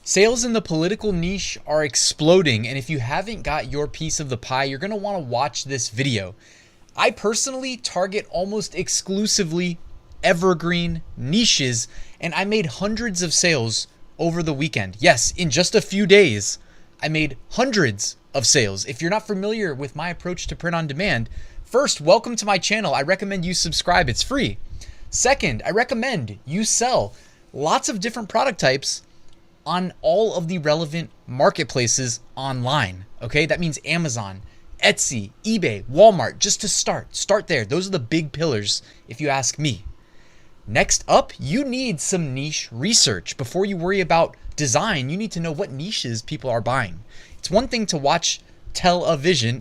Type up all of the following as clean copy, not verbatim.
Sales in the political niche are exploding, and if you haven't got your piece of the pie, you're going to want to watch this video. I personally target almost exclusively evergreen niches, and I made hundreds of sales over the weekend. Yes, in just a few days, I made hundreds of sales. If you're not familiar with my approach to print on demand, first, welcome to my channel. I recommend you subscribe. It's free. Second, I recommend you sell lots of different product types on all of the relevant marketplaces online. Okay, that means Amazon, Etsy, eBay, Walmart, just to start there. Those are the big pillars if you ask me. Next up, you need some niche research. Before you worry about design, you need to know what niches people are buying. It's one thing to watch television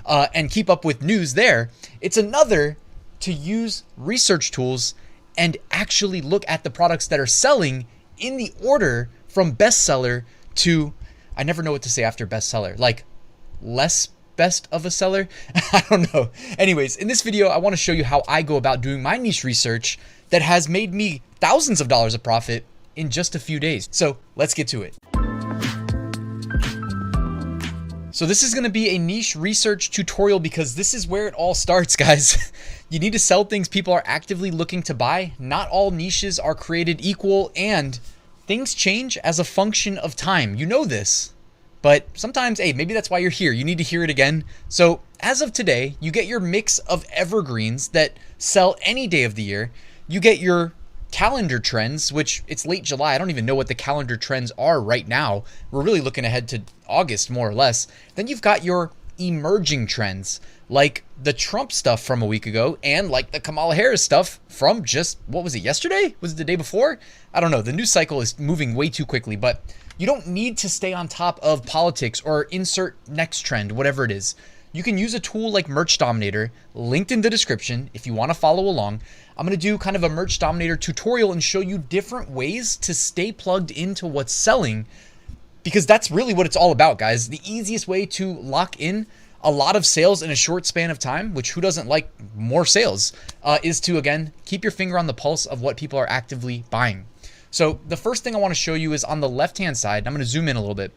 and keep up with news there. It's another to use research tools and actually look at the products that are selling in the order from bestseller to, I never know what to say after bestseller, like less best of a seller. I don't know. Anyways, in this video, I want to show you how I go about doing my niche research that has made me thousands of dollars of profit in just a few days. So let's get to it. So this is going to be a niche research tutorial because this is where it all starts, guys. You need to sell things people are actively looking to buy. Not all niches are created equal, and things change as a function of time. You know this, but sometimes, hey, maybe that's why you're here. You need to hear it again. So as of today, you get your mix of evergreens that sell any day of the year. You get your calendar trends, which it's late July. I don't even know what the calendar trends are right now. We're really looking ahead to August, more or less. Then you've got your emerging trends, like the Trump stuff from a week ago and like the Kamala Harris stuff from just, what was it, yesterday? Was it the day before? I don't know. The news cycle is moving way too quickly, but you don't need to stay on top of politics or insert next trend, whatever it is. You can use a tool like Merch Dominator, linked in the description if you want to follow along. I'm going to do kind of a Merch Dominator tutorial and show you different ways to stay plugged into what's selling, because that's really what it's all about, guys. The easiest way to lock in a lot of sales in a short span of time, which who doesn't like more sales, is to, again, keep your finger on the pulse of what people are actively buying. So the first thing I want to show you is on the left-hand side. I'm going to zoom in a little bit.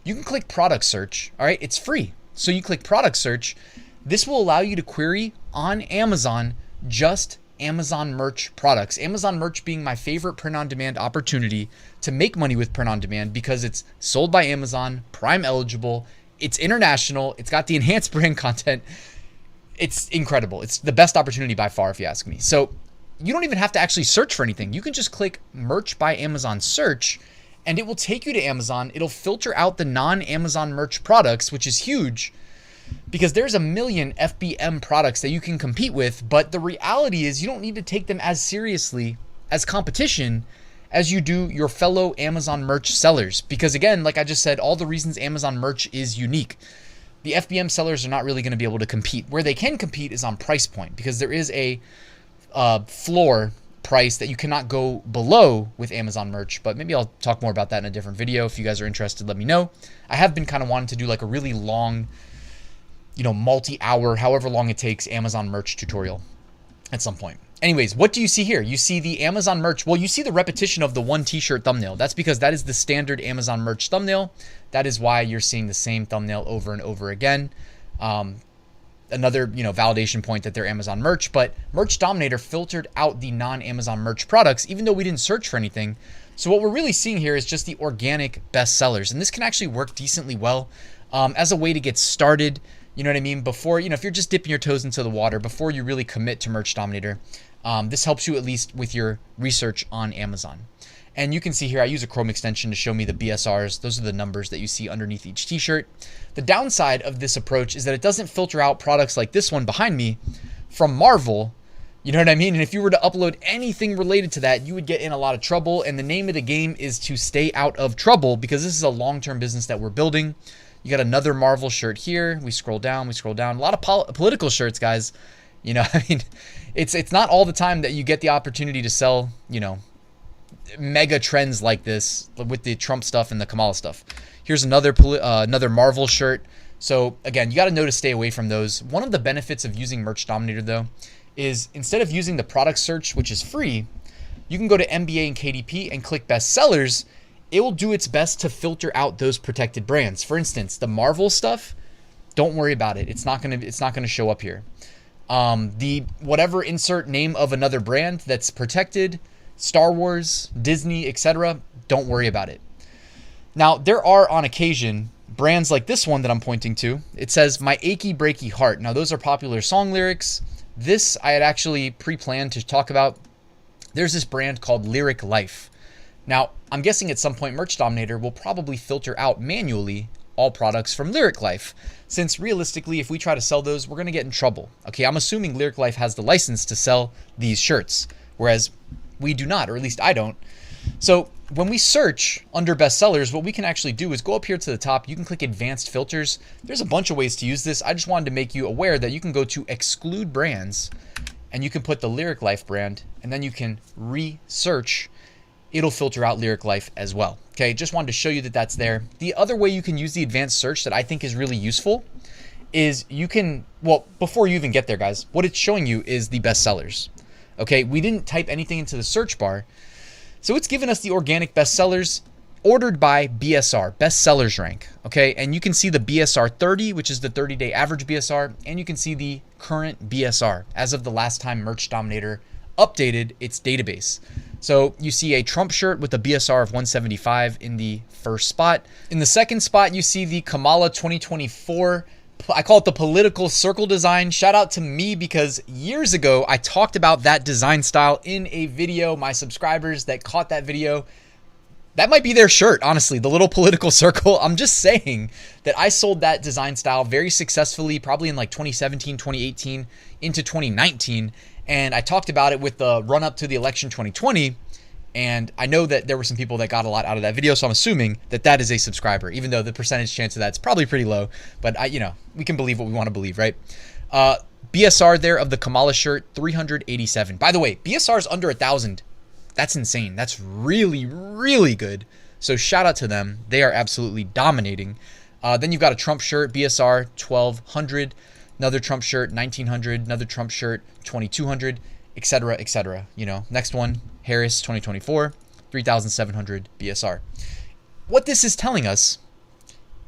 You can click product search. All right, it's free. So you click product search. This will allow you to query on Amazon just Amazon merch products. Amazon merch being my favorite print-on-demand opportunity to make money with print-on-demand because it's sold by Amazon, Prime eligible, it's international, it's got the enhanced brand content. It's incredible. It's the best opportunity by far, if you ask me. So you don't even have to actually search for anything. You can just click merch by Amazon search, and it will take you to Amazon. It'll filter out the non-Amazon merch products, which is huge because there's a million FBM products that you can compete with. But the reality is you don't need to take them as seriously as competition as you do your fellow Amazon merch sellers. Because again, like I just said, all the reasons Amazon merch is unique. The FBM sellers are not really going to be able to compete. Where they can compete is on price point, because there is a floor price that you cannot go below with Amazon merch. But maybe I'll talk more about that in a different video. If you guys are interested, let me know. I have been kind of wanting to do like a really long, multi-hour, however long it takes, Amazon merch tutorial at some point. Anyways, what do you see here? You see the Amazon merch. Well, you see the repetition of the one t-shirt thumbnail. That's because that is the standard Amazon merch thumbnail. That is why you're seeing the same thumbnail over and over again. Another, validation point that they're Amazon merch, but Merch Dominator filtered out the non-Amazon merch products, even though we didn't search for anything. So what we're really seeing here is just the organic best sellers. And this can actually work decently well as a way to get started. You know what I mean? Before, if you're just dipping your toes into the water, before you really commit to Merch Dominator, this helps you at least with your research on Amazon. And you can see here, I use a Chrome extension to show me the BSRs. Those are the numbers that you see underneath each t-shirt. The downside of this approach is that it doesn't filter out products like this one behind me from Marvel. You know what I mean? And if you were to upload anything related to that, you would get in a lot of trouble. And the name of the game is to stay out of trouble, because this is a long-term business that we're building. You got another Marvel shirt here. We scroll down. A lot of political shirts, guys. It's not all the time that you get the opportunity to sell, mega trends like this with the Trump stuff and the Kamala stuff. Here's another Marvel shirt. So again, you got to know to stay away from those. One of the benefits of using Merch Dominator, though, is instead of using the product search, which is free, you can go to MBA and KDP and click best sellers, it will do its best to filter out those protected brands. For instance, the Marvel stuff, don't worry about it. It's not gonna show up here. The whatever insert name of another brand that's protected, Star Wars, Disney, etc., don't worry about it. Now, there are on occasion brands like this one that I'm pointing to. It says My Achy Breaky Heart. Now, those are popular song lyrics. This I had actually pre-planned to talk about. There's this brand called Lyric Life. Now, I'm guessing at some point Merch Dominator will probably filter out manually all products from Lyric Life, since realistically, if we try to sell those, we're going to get in trouble. Okay, I'm assuming Lyric Life has the license to sell these shirts, whereas we do not, or at least I don't. So when we search under bestsellers, what we can actually do is go up here to the top. You can click advanced filters. There's a bunch of ways to use this. I just wanted to make you aware that you can go to exclude brands and you can put the Lyric Life brand, and then you can research. It'll filter out Lyric Life as well. Okay, just wanted to show you that that's there. The other way you can use the advanced search that I think is really useful is you can, well, before you even get there, guys, what it's showing you is the bestsellers. Okay, we didn't type anything into the search bar. So it's given us the organic bestsellers ordered by BSR, bestsellers rank. Okay, and you can see the BSR 30, which is the 30-day average BSR, and you can see the current BSR as of the last time Merch Dominator updated its database. So you see a Trump shirt with a BSR of 175 in the first spot. In the second spot, you see the Kamala 2024. I call it the political circle design. Shout out to me, because years ago, I talked about that design style in a video. My subscribers that caught that video, that might be their shirt, honestly, the little political circle. I'm just saying that I sold that design style very successfully, probably in like 2017, 2018 into 2019. And I talked about it with the run up to the election 2020. And I know that there were some people that got a lot out of that video. So I'm assuming that that is a subscriber, even though the percentage chance of that's probably pretty low. But we can believe what we want to believe, right? BSR there of the Kamala shirt, 387. By the way, BSR is under 1,000. That's insane. That's really, really good. So shout out to them. They are absolutely dominating. Then you've got a Trump shirt, BSR 1,200. Another Trump shirt, 1,900. Another Trump shirt, 2,200, etc., etc. Next one, Harris 2024, 3,700 BSR. What this is telling us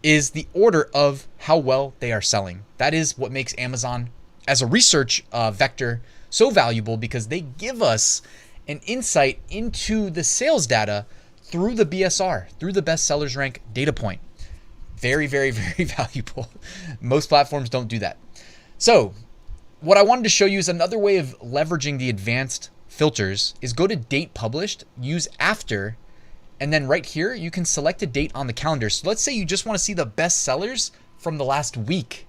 is the order of how well they are selling. That is what makes Amazon as a research vector so valuable, because they give us an insight into the sales data through the BSR, through the bestsellers rank data point. Very, very, very valuable. Most platforms don't do that. So what I wanted to show you is another way of leveraging the advanced filters is go to date published, use after, and then right here, you can select a date on the calendar. So let's say you just want to see the best sellers from the last week.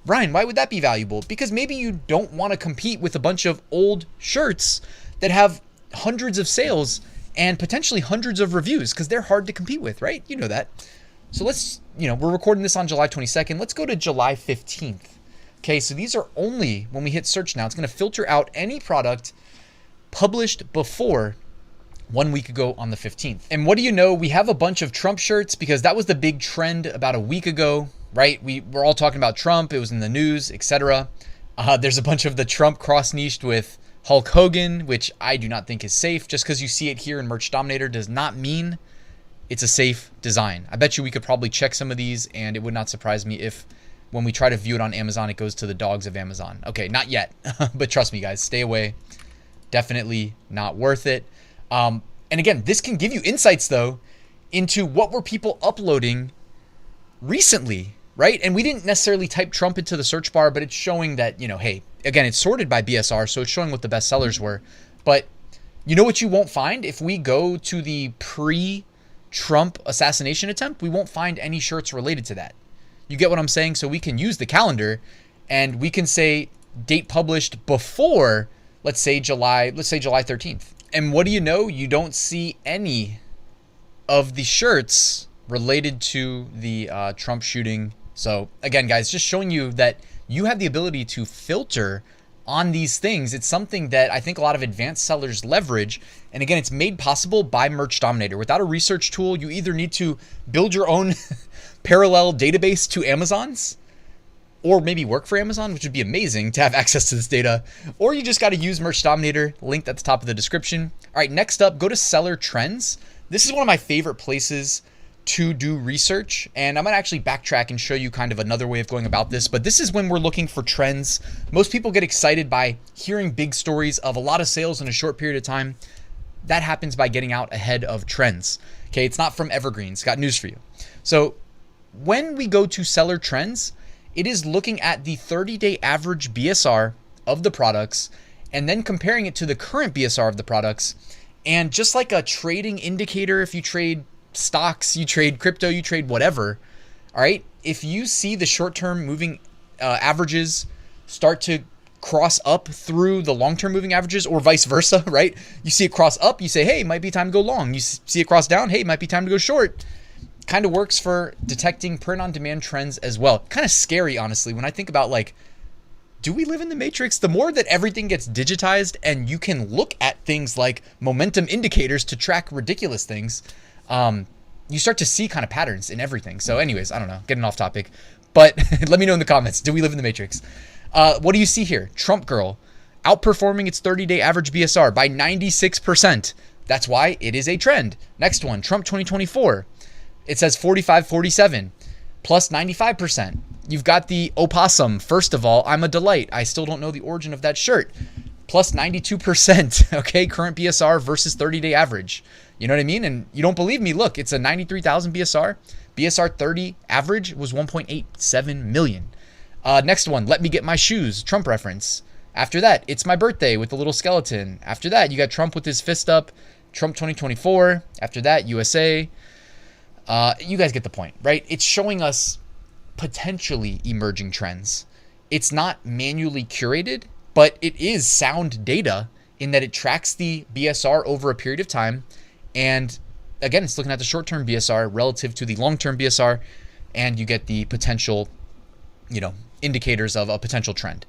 Brian, why would that be valuable? Because maybe you don't want to compete with a bunch of old shirts that have hundreds of sales and potentially hundreds of reviews, because they're hard to compete with, right? You know that. So let's, we're recording this on July 22nd. Let's go to July 15th. Okay, so these are only, when we hit search now, it's going to filter out any product published before 1 week ago on the 15th. And what do you know? We have a bunch of Trump shirts, because that was the big trend about a week ago, right? We're all talking about Trump. It was in the news, etc. There's a bunch of the Trump cross-niched with Hulk Hogan, which I do not think is safe. Just because you see it here in Merch Dominator does not mean it's a safe design. I bet you we could probably check some of these, and it would not surprise me if when we try to view it on Amazon, it goes to the dogs of Amazon. Okay, not yet, but trust me, guys, stay away. Definitely not worth it. And again, this can give you insights, though, into what were people uploading recently, right? And we didn't necessarily type Trump into the search bar, but it's showing that, hey, again, it's sorted by BSR, so it's showing what the best sellers were. But you know what you won't find? If we go to the pre-Trump assassination attempt, we won't find any shirts related to that. You get what I'm saying? So we can use the calendar and we can say date published before, let's say July 13th. And what do you know? You don't see any of the shirts related to the Trump shooting. So again, guys, just showing you that you have the ability to filter on these things. It's something that I think a lot of advanced sellers leverage. And again, it's made possible by Merch Dominator. Without a research tool, you either need to build your own parallel database to Amazon's, or maybe work for Amazon, which would be amazing to have access to this data, or you just got to use Merch Dominator, linked at the top of the description. All right, next up, go to seller trends. This is one of my favorite places to do research, and I'm gonna actually backtrack and show you kind of another way of going about this, but this is when we're looking for trends. Most people get excited by hearing big stories of a lot of sales in a short period of time. That happens by getting out ahead of trends. Okay, it's not from evergreens. Got news for you. So when we go to seller trends, it is looking at the 30-day average BSR of the products and then comparing it to the current BSR of the products. And just like a trading indicator, if you trade stocks, you trade crypto, you trade whatever, all right, if you see the short-term moving averages start to cross up through the long-term moving averages or vice versa, right? You see it cross up, you say, hey, it might be time to go long. You see it cross down, hey, it might be time to go short. Kind of works for detecting print-on-demand trends as well. Kind of scary, honestly, when I think about like, do we live in the matrix? The more that everything gets digitized and you can look at things like momentum indicators to track ridiculous things, you start to see kind of patterns in everything. So anyways, I don't know, getting off topic, but let me know in the comments, do we live in the matrix? What do you see here? Trump Girl outperforming its 30-day average BSR by 96%. That's why it is a trend. Next one, Trump 2024. It says 45.47 plus 95%. You've got the opossum. First of all, I'm a delight. I still don't know the origin of that shirt. Plus 92%. Okay, current BSR versus 30-day average. You know what I mean? And you don't believe me? Look, it's a 93,000 BSR. BSR 30 average was 1.87 million. Next one, let me get my shoes. Trump reference. After that, it's my birthday with the little skeleton. After that, you got Trump with his fist up. Trump 2024. After that, USA. You guys get the point, right? It's showing us potentially emerging trends. It's not manually curated, but it is sound data in that it tracks the BSR over a period of time. And again, it's looking at the short-term BSR relative to the long-term BSR, and you get the potential, indicators of a potential trend.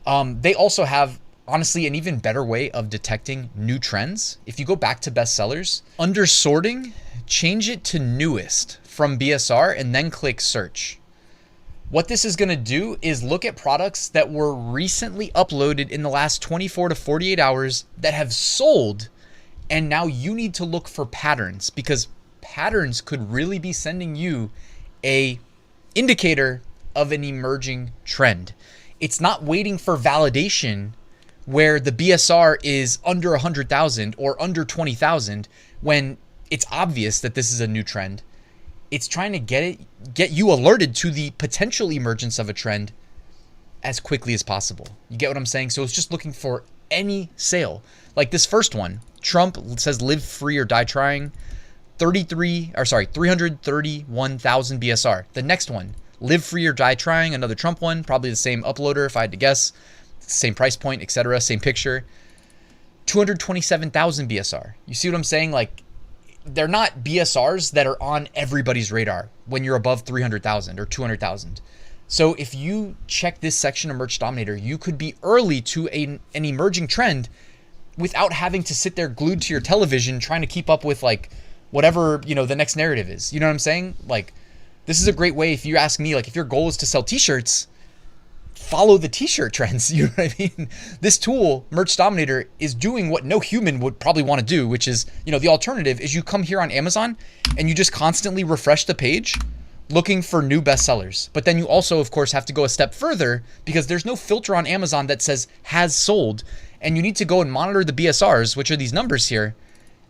They also have, honestly, an even better way of detecting new trends. If you go back to bestsellers, under sorting, change it to newest from BSR and then click search. What this is going to do is look at products that were recently uploaded in the last 24 to 48 hours that have sold, and now you need to look for patterns, because patterns could really be sending you a indicator of an emerging trend. It's not waiting for validation where the BSR is under 100,000 or under 20,000 when it's obvious that this is a new trend. It's trying to get you alerted to the potential emergence of a trend as quickly as possible. You get what I'm saying? So it's just looking for any sale. Like this first one, Trump says live free or die trying, 331,000 BSR. The next one, live free or die trying, another Trump one, probably the same uploader if I had to guess, same price point, etc., same picture, 227,000 BSR. You see what I'm saying? Like, they're not BSRs that are on everybody's radar when you're above 300,000 or 200,000. So if you check this section of Merch Dominator, you could be early to an emerging trend without having to sit there glued to your television trying to keep up with like whatever, the next narrative is. You know what I'm saying? Like, this is a great way, if you ask me, like if your goal is to sell t-shirts, follow the t-shirt trends. You know what I mean? This tool, Merch Dominator, is doing what no human would probably want to do, which is, the alternative is you come here on Amazon and you just constantly refresh the page looking for new bestsellers. But then you also, of course, have to go a step further because there's no filter on Amazon that says has sold. And you need to go and monitor the BSRs, which are these numbers here,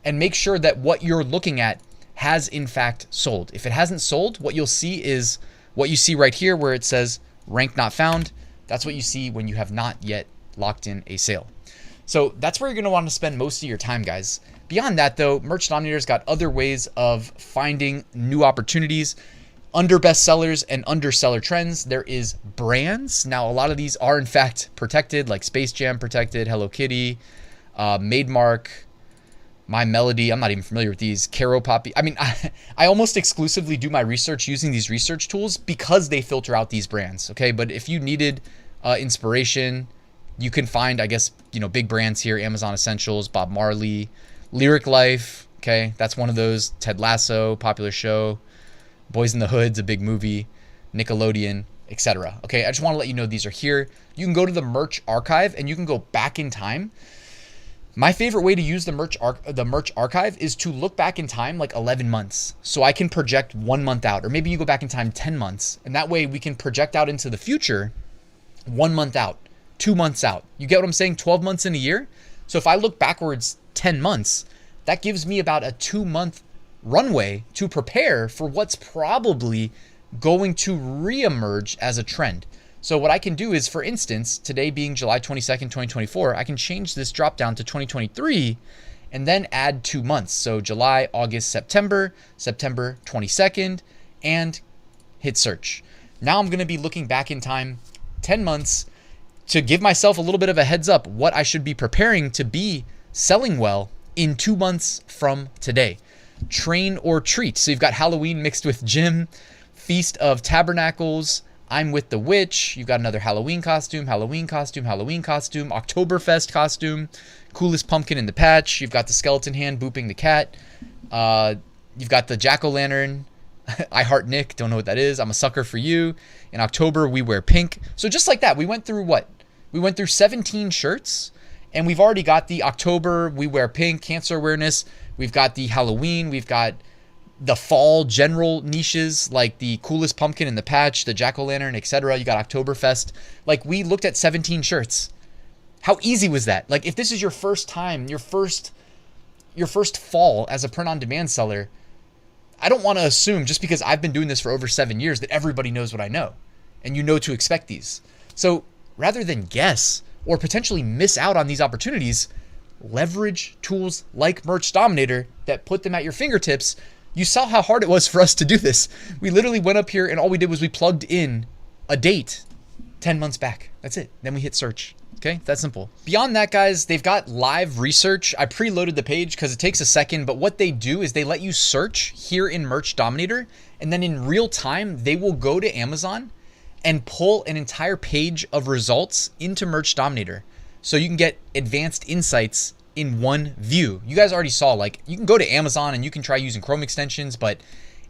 and make sure that what you're looking at has in fact sold. If it hasn't sold, what you'll see is what you see right here where it says rank not found. That's what you see when you have not yet locked in a sale. So that's where you're going to want to spend most of your time, guys. Beyond that, though, Merch Dominator's got other ways of finding new opportunities. Under bestsellers and under seller trends, there is brands. Now, a lot of these are in fact protected, like Space Jam protected, Hello Kitty, Mademark, My Melody. I'm not even familiar with these. Caro Poppy. I mean, I almost exclusively do my research using these research tools because they filter out these brands. Okay, but if you needed inspiration, you can find, I guess, big brands here: Amazon Essentials, Bob Marley, Lyric Life. Okay, that's one of those. Ted Lasso, popular show. Boys in the Hood's a big movie. Nickelodeon, etc. Okay, I just want to let you know these are here. You can go to the merch archive and you can go back in time My favorite way to use the merch archive is to look back in time like 11 months. So I can project 1 month out, or maybe you go back in time 10 months. And that way we can project out into the future 1 month out, 2 months out. You get what I'm saying? 12 months in a year. So if I look backwards 10 months, that gives me about a 2-month runway to prepare for what's probably going to reemerge as a trend. So what I can do is, for instance, today being July 22nd, 2024, I can change this drop down to 2023 and then add 2 months. So July, August, September 22nd, and hit search. Now I'm going to be looking back in time 10 months to give myself a little bit of a heads up what I should be preparing to be selling well in 2 months from today. Train or treat. So you've got Halloween mixed with gym, Feast of Tabernacles, I'm with the Witch. You've got another Halloween costume, Oktoberfest costume, coolest pumpkin in the patch. You've got the skeleton hand booping the cat. You've got the jack-o'-lantern. I heart Nick. Don't know what that is. I'm a sucker for you. In October, we wear pink. So just like that, we went through what? We went through 17 shirts, and we've already got the October, we wear pink, cancer awareness. We've got the Halloween. We've got the fall general niches like the coolest pumpkin in the patch, the jack-o'-lantern, etc. You got Oktoberfest. Like, we looked at 17 shirts. How easy was that? Like, if this is your first time, your first fall as a print-on-demand seller, I don't want to assume just because I've been doing this for over 7 years that everybody knows what I know and you know to expect these. So rather than guess or potentially miss out on these opportunities, leverage tools like Merch Dominator that put them at your fingertips. You saw how hard it was for us to do this. We literally went up here and all we did was we plugged in a date 10 months back. That's it. Then we hit search. Okay, that's simple. Beyond that, guys, they've got live research. I preloaded the page because it takes a second, but what they do is they let you search here in Merch Dominator, and then in real time, they will go to Amazon and pull an entire page of results into Merch Dominator. So you can get advanced insights in one view. You guys already saw, like, you can go to Amazon and you can try using Chrome extensions, but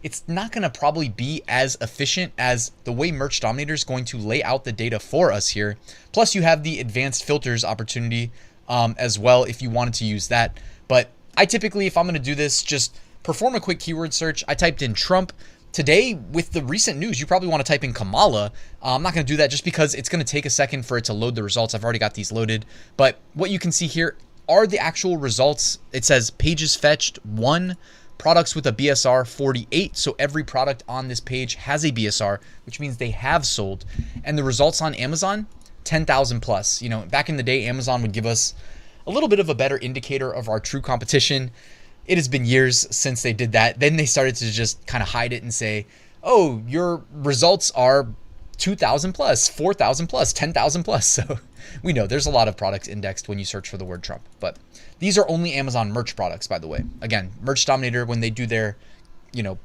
it's not going to probably be as efficient as the way Merch Dominator is going to lay out the data for us here. Plus, you have the advanced filters opportunity as well if you wanted to use that. But I typically, if I'm going to do this, just perform a quick keyword search. I typed in Trump. Today, with the recent news, you probably want to type in Kamala. I'm not going to do that just because it's going to take a second for it to load the results. I've already got these loaded. But what you can see here are the actual results. It says pages fetched 1, products with a BSR 48. So every product on this page has a BSR, which means they have sold. And the results on Amazon, 10,000 plus. You know, back in the day, Amazon would give us a little bit of a better indicator of our true competition. It has been years since they did that. Then they started to just kind of hide it and say, oh, your results are 2,000 plus, 4,000 plus, 10,000 plus. So we know there's a lot of products indexed when you search for the word Trump, but these are only Amazon merch products, by the way. Again, Merch Dominator, when they do their,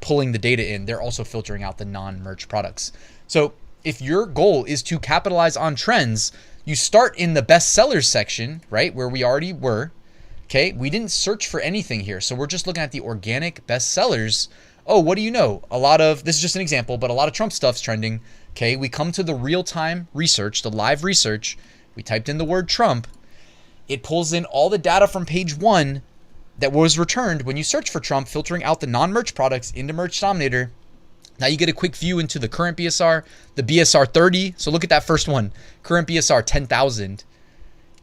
pulling the data in, they're also filtering out the non-merch products. So if your goal is to capitalize on trends, you start in the best sellers section, right? Where we already were. Okay. We didn't search for anything here. So we're just looking at the organic best sellers. Oh, what do you know? This is just an example, but a lot of Trump stuff's trending. Okay. We come to the real-time research, the live research. We typed in the word Trump. It pulls in all the data from page 1 that was returned when you search for Trump, filtering out the non-merch products into Merch Dominator. Now you get a quick view into the current BSR, the BSR 30. So look at that first one. Current BSR 10,000.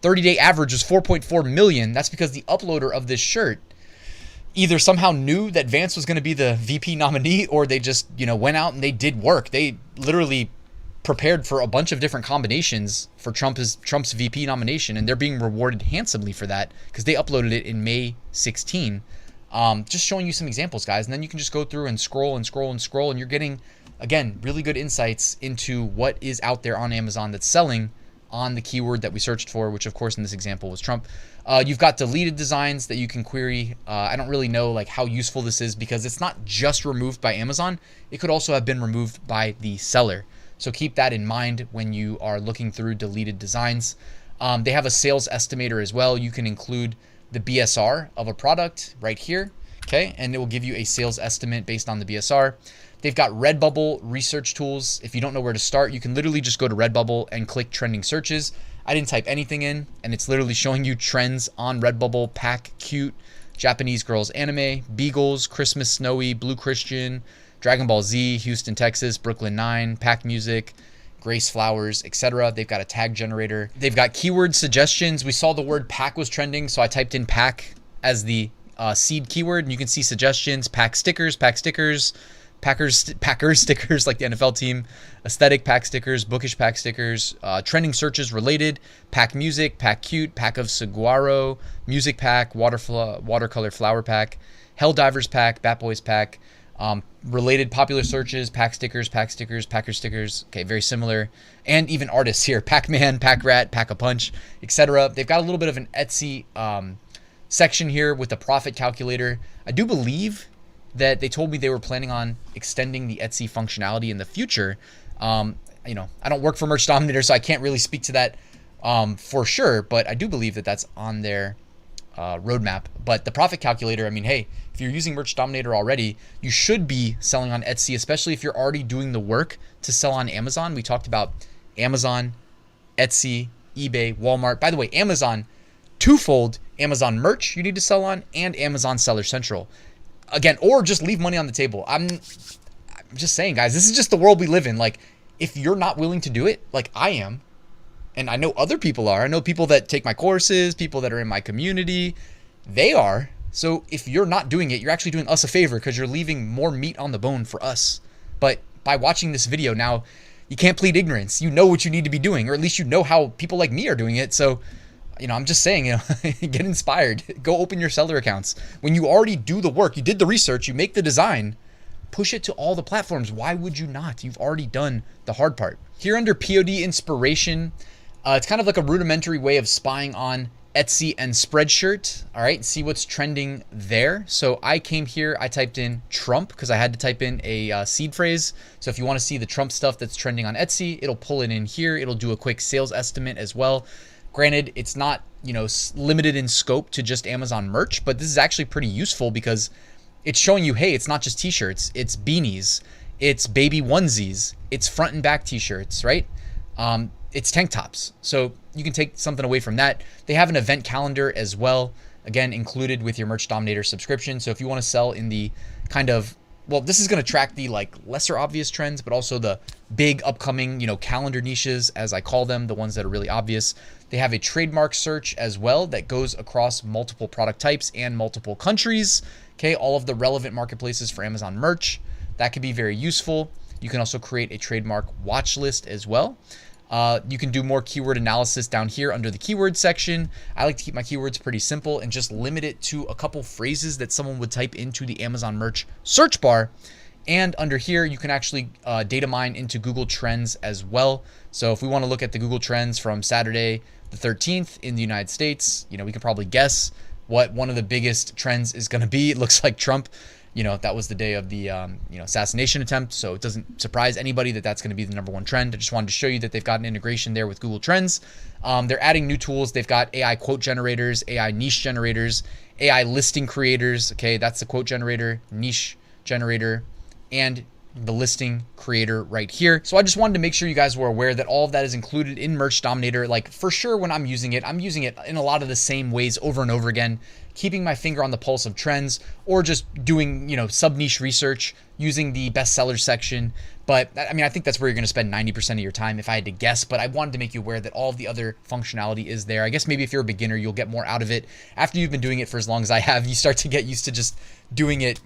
30-day average was 4.4 million. That's because the uploader of this shirt either somehow knew that Vance was going to be the VP nominee, or they just, went out and they did work. They literally prepared for a bunch of different combinations for Trump's VP nomination, and they're being rewarded handsomely for that because they uploaded it in May 16. Just showing you some examples, guys, and then you can just go through and scroll and scroll and scroll, and you're getting, again, really good insights into what is out there on Amazon that's selling on the keyword that we searched for, which of course in this example was Trump. You've got deleted designs that you can query. I don't really know how useful this is because it's not just removed by Amazon. It could also have been removed by the seller. So keep that in mind when you are looking through deleted designs. They have a sales estimator as well. You can include the BSR of a product right here, okay? And it will give you a sales estimate based on the BSR. They've got Redbubble research tools. If you don't know where to start, you can literally just go to Redbubble and click trending searches. I didn't type anything in, and it's literally showing you trends on Redbubble: pack cute, Japanese girls anime, Beagles, Christmas snowy, Blue Christian, Dragon Ball Z, Houston, Texas, Brooklyn 9, pack music, Grace Flowers, etc. They've got a tag generator. They've got keyword suggestions. We saw the word pack was trending, so I typed in pack as the seed keyword, and you can see suggestions: pack stickers, Packers stickers like the NFL team, aesthetic pack stickers, bookish pack stickers, trending searches related, pack music, pack cute, pack of saguaro, music pack, watercolor flower pack, Hell Divers pack, Bat Boys pack, related popular searches, pack stickers, Packer stickers. Okay, very similar. And even artists here: Pac-Man, Pack-Rat, Pack-a-Punch, etc. They've got a little bit of an Etsy section here with the profit calculator. I do believe that they told me they were planning on extending the Etsy functionality in the future. I don't work for Merch Dominator, so I can't really speak to that for sure, but I do believe that that's on their roadmap. But the profit calculator, I mean, hey, if you're using Merch Dominator already, you should be selling on Etsy, especially if you're already doing the work to sell on Amazon. We talked about Amazon, Etsy, eBay, Walmart. By the way, Amazon, twofold: Amazon merch you need to sell on, and Amazon Seller Central. Again, or just leave money on the table. I'm just saying, guys, this is just the world we live in. Like, if you're not willing to do it, like I am, and I know other people are. I know people that take my courses, people that are in my community, they are. So if you're not doing it, you're actually doing us a favor, because you're leaving more meat on the bone for us. But by watching this video now, you can't plead ignorance. You know what you need to be doing, or at least you know how people like me are doing it. So, I'm just saying, get inspired. Go open your seller accounts. When you already do the work, you did the research, you make the design, push it to all the platforms. Why would you not? You've already done the hard part. Here under POD inspiration, it's kind of like a rudimentary way of spying on Etsy and Spreadshirt. All right, see what's trending there. So I came here, I typed in Trump because I had to type in a seed phrase. So if you want to see the Trump stuff that's trending on Etsy, it'll pull it in here. It'll do a quick sales estimate as well. Granted, it's not, limited in scope to just Amazon merch, but this is actually pretty useful because it's showing you, hey, it's not just t-shirts, it's beanies, it's baby onesies, it's front and back t-shirts, right? It's tank tops. So you can take something away from that. They have an event calendar as well, again, included with your Merch Dominator subscription. So if you want to sell in the kind of, well, this is going to track the lesser obvious trends, but also the big upcoming, calendar niches, as I call them, the ones that are really obvious. They have a trademark search as well that goes across multiple product types and multiple countries. Okay, all of the relevant marketplaces for Amazon merch. That could be very useful. You can also create a trademark watch list as well. You can do more keyword analysis down here under the keyword section. I like to keep my keywords pretty simple and just limit it to a couple phrases that someone would type into the Amazon merch search bar. And under here, you can actually data mine into Google Trends as well. So if we want to look at the Google Trends from Saturday the 13th in the United States, we can probably guess what one of the biggest trends is going to be. It looks like Trump. That was the day of the assassination attempt, so it doesn't surprise anybody that that's going to be the #1 trend. I just wanted to show you that they've got an integration there with Google Trends. They're adding new tools. They've got AI quote generators, AI niche generators, AI listing creators. Okay, that's the quote generator, niche generator, and the listing creator right here. So I just wanted to make sure you guys were aware that all of that is included in Merch Dominator. Like, for sure, when I'm using it in a lot of the same ways over and over again, keeping my finger on the pulse of trends, or just doing, sub niche research using the bestseller section. But I think that's where you're going to spend 90% of your time if I had to guess, but I wanted to make you aware that all of the other functionality is there. I guess maybe if you're a beginner, you'll get more out of it. After you've been doing it for as long as I have, you start to get used to just doing it,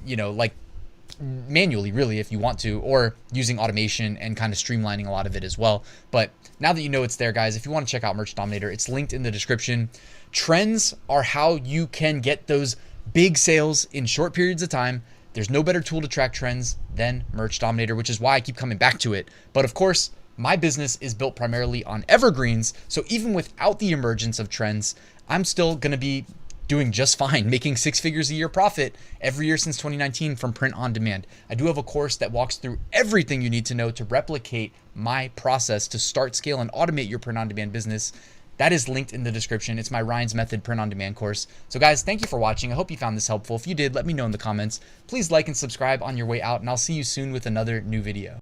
manually, really, if you want to, or using automation and kind of streamlining a lot of it as well. But now that you know it's there, guys, if you want to check out Merch Dominator, it's linked in the description. Trends are how you can get those big sales in short periods of time. There's no better tool to track trends than Merch Dominator, which is why I keep coming back to it. But of course, my business is built primarily on evergreens. So even without the emergence of trends, I'm still going to be doing just fine, making 6 figures a year profit every year since 2019 from print on demand. I do have a course that walks through everything you need to know to replicate my process to start, scale, and automate your print on demand business that is linked in the description. It's my Ryan's Method print on demand course. So guys, thank you for watching. I hope you found this helpful. If you did, let me know in the comments. Please like and subscribe on your way out, and I'll see you soon with another new video.